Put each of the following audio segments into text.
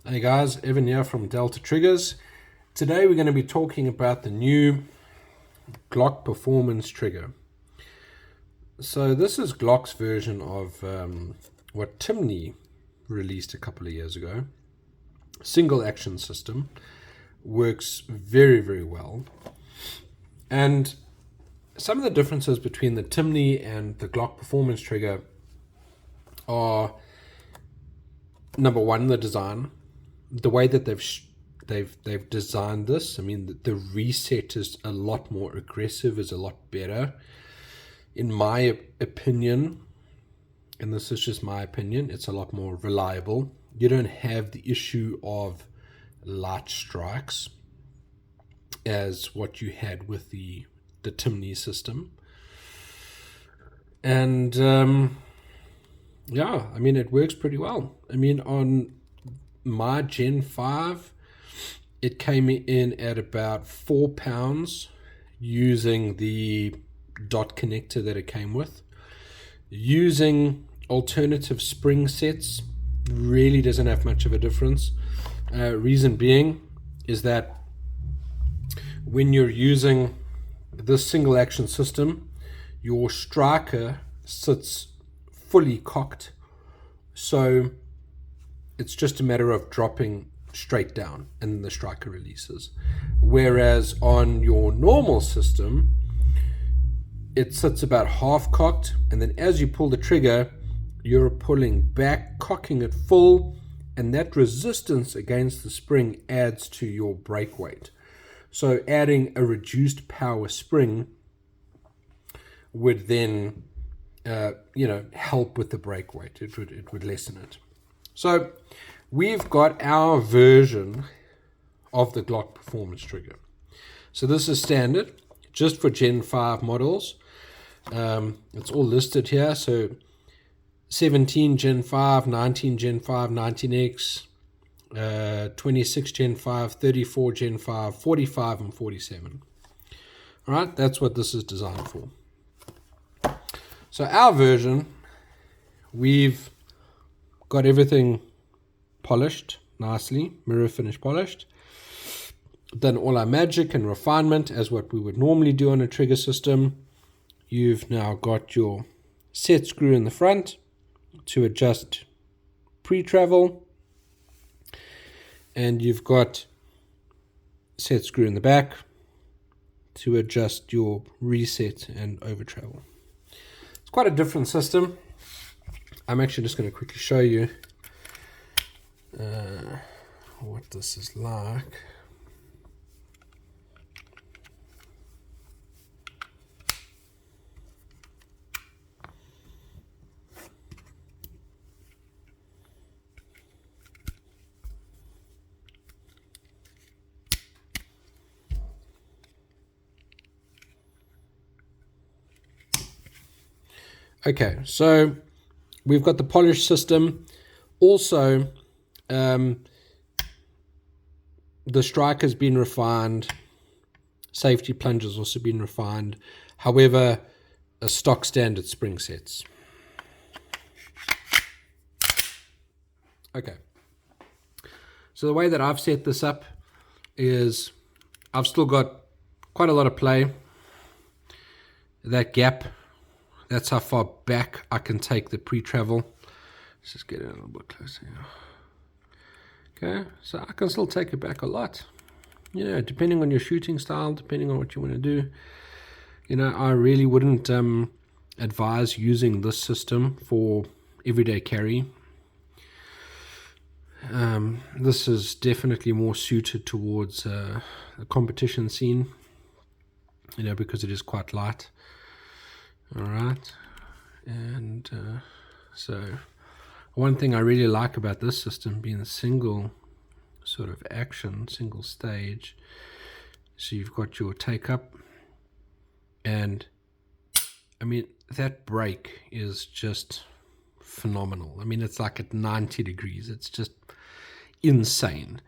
Hey guys, Evan here from Delta Triggers. Today we're going to be talking about the new Glock Performance Trigger. So this is Glock's version of what Timney released a couple of years ago. Single action system. Works very, very well. And some of the differences between the Timney and the Glock Performance Trigger are, number one, the design. The way that they've designed this. I mean, the reset is a lot more aggressive, is a lot better, in my opinion. And this is just my opinion. It's a lot more reliable. You don't have the issue of light strikes as what you had with the Timney system. And yeah, I mean, it works pretty well. I mean, on my Gen 5, it came in at about 4 pounds using the dot connector that it came with. Using alternative spring sets really doesn't have much of a difference. Reason being is that when you're using this single action system, your striker sits fully cocked, so it's just a matter of dropping straight down and the striker releases. Whereas on your normal system, it sits about half cocked, and then as you pull the trigger, you're pulling back, cocking it full, and that resistance against the spring adds to your brake weight. So adding a reduced power spring would then help with the brake weight. It would lessen it. So we've got our version of the Glock Performance Trigger. So this is standard, just for Gen 5 models. It's all listed here. So 17 Gen 5, 19 Gen 5, 19X, 26 Gen 5, 34 Gen 5, 45, and 47. All right, that's what this is designed for. So our version, we've got everything polished nicely, mirror finish polished. Done all our magic and refinement as what we would normally do on a trigger system. You've now got your set screw in the front to adjust pre-travel, and you've got set screw in the back to adjust your reset and over travel. It's quite a different system. I'm actually just going to quickly show you what this is like. Okay, so we've got the polished system. Also, the strike has been refined. Safety plunge has also been refined. However, a stock standard spring sets. Okay. So the way that I've set this up is I've still got quite a lot of play. That gap, that's how far back I can take the pre-travel. Let's just get it a little bit closer here. Okay, so I can still take it back a lot. Depending on your shooting style, depending on what you want to do. I really wouldn't advise using this system for everyday carry. This is definitely more suited towards the competition scene, because it is quite light. All right, and so one thing I really like about this system being a single sort of action, single stage, so you've got your take up, and I mean that brake is just phenomenal. I mean, it's like at 90 degrees. It's just insane.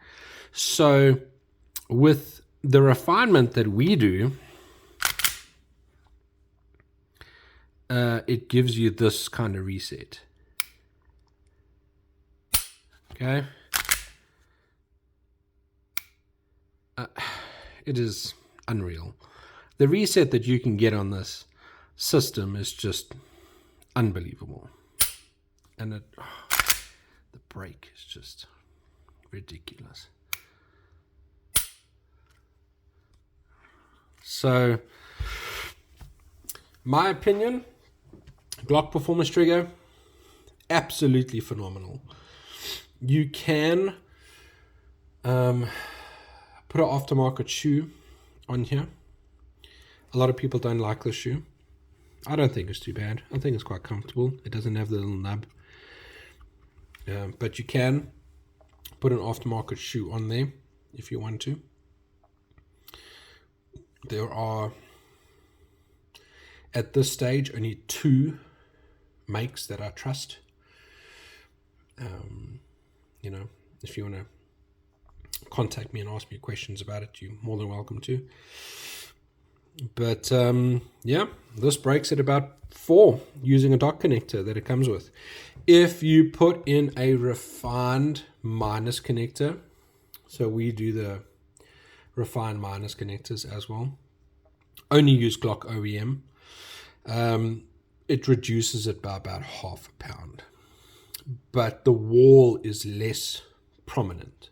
So with the refinement that we do, it gives you this kind of reset. Okay, it is unreal. The reset that you can get on this system is just unbelievable. And the brake is just ridiculous. So, my opinion, Glock Performance Trigger, absolutely phenomenal. You can put an aftermarket shoe on here. A lot of people don't like the shoe. I don't think it's too bad. I think it's quite comfortable. It doesn't have the little nub. But you can put an aftermarket shoe on there if you want to. There are, at this stage, only 2 makes that I trust. You know, if you want to contact me and ask me questions about it, you're more than welcome to. But yeah, this breaks at about 4 using a dot connector that it comes with. If you put in a refined minus connector, so we do the refined minus connectors as well, only use Glock OEM, it reduces it by about half a pound, but the wall is less prominent.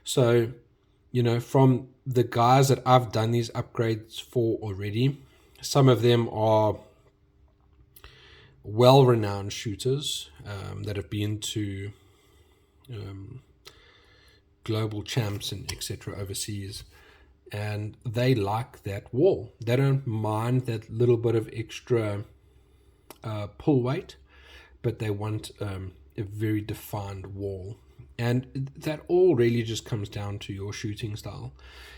So, you know, from the guys that I've done these upgrades for already, some of them are well-renowned shooters that have been to global champs and etc. overseas, and they like that wall. They don't mind that little bit of extra pull weight, but they want a very defined wall. And that all really just comes down to your shooting style.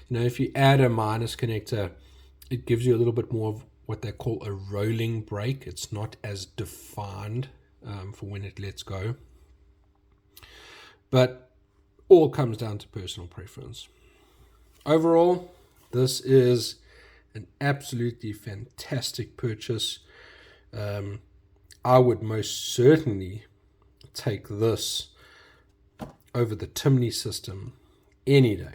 You know, if you add a minus connector, it gives you a little bit more of what they call a rolling break. It's not as defined for when it lets go. But all comes down to personal preference. Overall, this is an absolutely fantastic purchase. I would most certainly take this over the Timney system any day.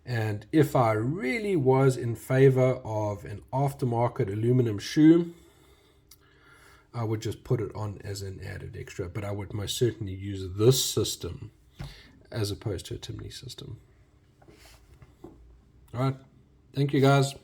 And if I really was in favor of an aftermarket aluminum shoe, I would just put it on as an added extra, but I would most certainly use this system as opposed to a Timney system. All right, thank you guys.